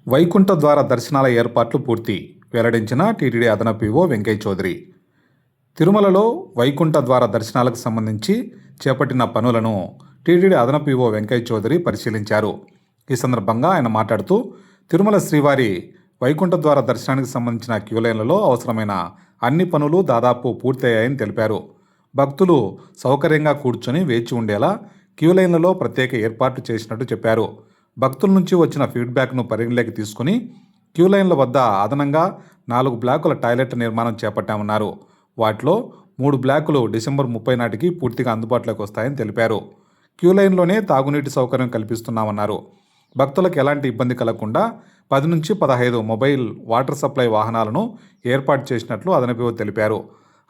వైకుంఠ ద్వార దర్శనాల ఏర్పాట్లు పూర్తి వెల్లడించిన టీటీడీ అదనపు ఈవో వెంకయ్య చౌదరి. తిరుమలలో వైకుంఠ ద్వార దర్శనాలకు సంబంధించి చేపట్టిన పనులను టీటీడీ అదనపు ఈవో వెంకయ్య చౌదరి పరిశీలించారు. ఈ సందర్భంగా ఆయన మాట్లాడుతూ, తిరుమల శ్రీవారి వైకుంఠ ద్వార దర్శనానికి సంబంధించిన క్యూలైన్లలో అవసరమైన అన్ని పనులు దాదాపు పూర్తయ్యాయని తెలిపారు. భక్తులు సౌకర్యంగా కూర్చొని వేచి ఉండేలా క్యూలైన్లలో ప్రత్యేక ఏర్పాట్లు చేసినట్టు చెప్పారు. భక్తుల నుంచి వచ్చిన ఫీడ్బ్యాక్ను పరిగణలోకి తీసుకుని క్యూలైన్ల వద్ద అదనంగా 4 బ్లాకుల టాయిలెట్ల నిర్మాణం చేపట్టామన్నారు. వాటిలో 3 బ్లాకులు డిసెంబర్ 30 నాటికి పూర్తిగా అందుబాటులోకి వస్తాయని తెలిపారు. క్యూలైన్లోనే తాగునీటి సౌకర్యం కల్పిస్తున్నామన్నారు. భక్తులకు ఎలాంటి ఇబ్బంది కలగకుండా 10 నుంచి 15 మొబైల్ వాటర్ సప్లై వాహనాలను ఏర్పాటు చేసినట్లు అదనపు తెలిపారు.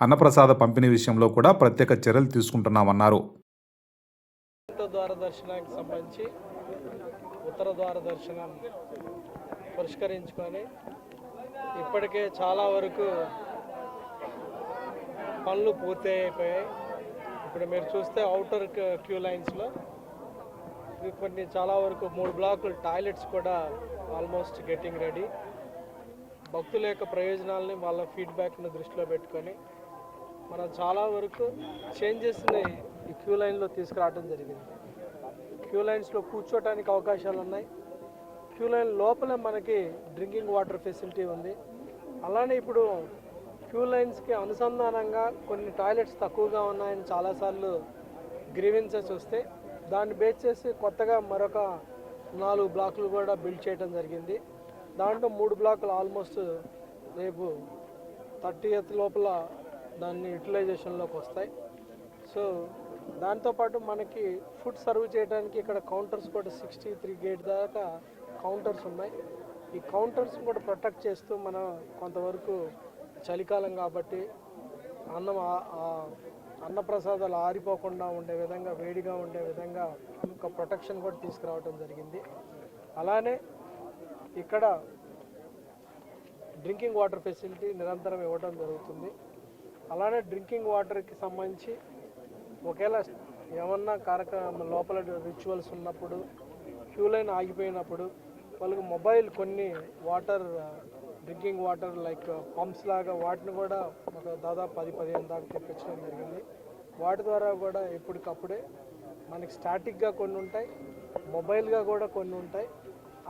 అన్నప్రసాద పంపిణీ విషయంలో కూడా ప్రత్యేక చర్యలు తీసుకుంటున్నామన్నారు. ద్వార దర్శనానికి సంబంధించి ఉత్తర ద్వార దర్శనం పరిష్కరించుకొని ఇప్పటికే చాలా వరకు పనులు పూర్తి అయిపోయాయి. ఇప్పుడు మీరు చూస్తే అవుటర్ క్యూ లైన్స్లో కొన్ని చాలా వరకు 3 బ్లాకులు టాయిలెట్స్ కూడా ఆల్మోస్ట్ గెట్టింగ్ రెడీ. భక్తుల యొక్క ప్రయోజనాలని వాళ్ళ ఫీడ్బ్యాక్ను దృష్టిలో పెట్టుకొని మనం చాలా వరకు చేంజెస్ని ఈ క్యూ లైన్లో తీసుకురావడం జరిగింది. క్యూ లైన్స్లో కూర్చోటానికి అవకాశాలు ఉన్నాయి. క్యూ లైన్ లోపల మనకి డ్రింకింగ్ వాటర్ ఫెసిలిటీ ఉంది. అలానే ఇప్పుడు క్యూ లైన్స్కి అనుసంధానంగా కొన్ని టాయిలెట్స్ తక్కువగా ఉన్నాయని చాలాసార్లు గ్రీవెన్సెస్ వస్తే దాన్ని బేస్ చేసి కొత్తగా మరొక 4 బ్లాకులు కూడా బిల్డ్ చేయడం జరిగింది. దాంట్లో 3 బ్లాకులు ఆల్మోస్ట్ రేపు 30th లోపల దాన్ని యూటిలైజేషన్లోకి వస్తాయి. సో దాంతోపాటు మనకి ఫుడ్ సర్వ్ చేయడానికి ఇక్కడ కౌంటర్స్ కూడా 63 గేట్ దాకా కౌంటర్స్ ఉన్నాయి. ఈ కౌంటర్స్ కూడా ప్రొటెక్ట్ చేస్తూ మనం కొంతవరకు చలికాలం కాబట్టి అన్నప్రసాదాలు ఆరిపోకుండా ఉండే విధంగా, వేడిగా ఉండే విధంగా ఒక ప్రొటెక్షన్ కూడా తీసుకురావడం జరిగింది. అలానే ఇక్కడ డ్రింకింగ్ వాటర్ ఫెసిలిటీ నిరంతరం ఇవ్వడం జరుగుతుంది. అలానే డ్రింకింగ్ వాటర్కి సంబంధించి ఒకవేళ ఏమన్నా కార్యక్రమం లోపల రిచువల్స్ ఉన్నప్పుడు, క్యూ లైన్ ఆగిపోయినప్పుడు వాళ్ళకి మొబైల్ కొన్ని water drinking water like pumps లాగా వాటిని కూడా ఒక దాదాపు 10-15 దాకా తెప్పించడం జరిగింది. వాటి ద్వారా కూడా ఎప్పటికప్పుడే మనకి స్టాటిక్గా కొన్ని ఉంటాయి, మొబైల్గా కూడా కొన్ని ఉంటాయి.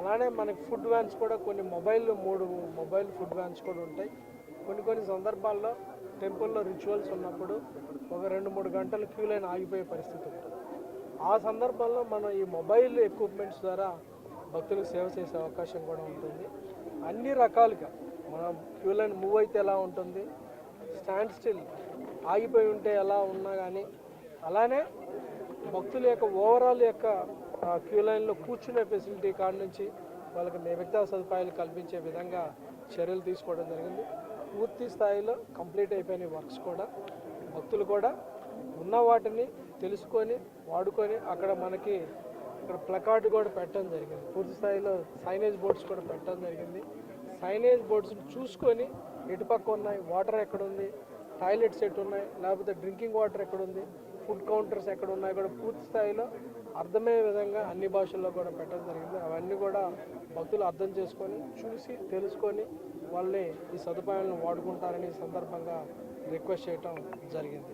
అలానే మనకి ఫుడ్ వ్యాన్స్ కూడా కొన్ని 3 మొబైల్ ఫుడ్ వ్యాన్స్ కూడా ఉంటాయి. కొన్ని సందర్భాల్లో టెంపుల్లో రిచువల్స్ ఉన్నప్పుడు ఒక 2-3 గంటలు క్యూ లైన్ ఆగిపోయే పరిస్థితి ఉంటుంది. ఆ సందర్భంలో మనం ఈ మొబైల్ ఎక్విప్మెంట్స్ ద్వారా భక్తులకు సేవ చేసే అవకాశం కూడా ఉంటుంది. అన్ని రకాలుగా మనం క్యూ లైన్ మూవ్ అయితే ఎలా ఉంటుంది, స్టాండ్ స్టిల్ ఆగిపోయి ఉంటే ఎలా ఉన్నా కానీ, అలానే భక్తుల యొక్క ఓవరాల్ యొక్క క్యూ లైన్లో కూర్చునే ఫెసిలిటీ కాడ నుంచి వాళ్ళకి మిగతా సదుపాయాలు కల్పించే విధంగా చర్యలు తీసుకోవడం జరిగింది. పూర్తి స్థాయిలో కంప్లీట్ అయిపోయిన వర్క్స్ కూడా భక్తులు కూడా ఉన్న వాటిని తెలుసుకొని వాడుకొని అక్కడ మనకి ఇక్కడ ప్లకార్డు కూడా పెట్టడం జరిగింది. పూర్తి స్థాయిలో సైనేజ్ బోర్డ్స్ కూడా పెట్టడం జరిగింది. సైనేజ్ బోర్డ్స్ చూసుకొని ఎటుపక్క ఉన్నాయి, వాటర్ ఎక్కడుంది, టాయిలెట్స్ ఎటు ఉన్నాయి, లేకపోతే డ్రింకింగ్ వాటర్ ఎక్కడుంది, ఫుడ్ కౌంటర్స్ ఎక్కడ ఉన్నాయి కూడా పూర్తి స్థాయిలో అర్థమయ్యే విధంగా అన్ని భాషల్లో కూడా పెట్టడం జరిగింది. అవన్నీ కూడా భక్తులు అర్థం చేసుకొని చూసి తెలుసుకొని వాళ్ళని ఈ సదుపాయాలను వాడుకుంటారని సందర్భంగా రిక్వెస్ట్ చేయటం జరిగింది.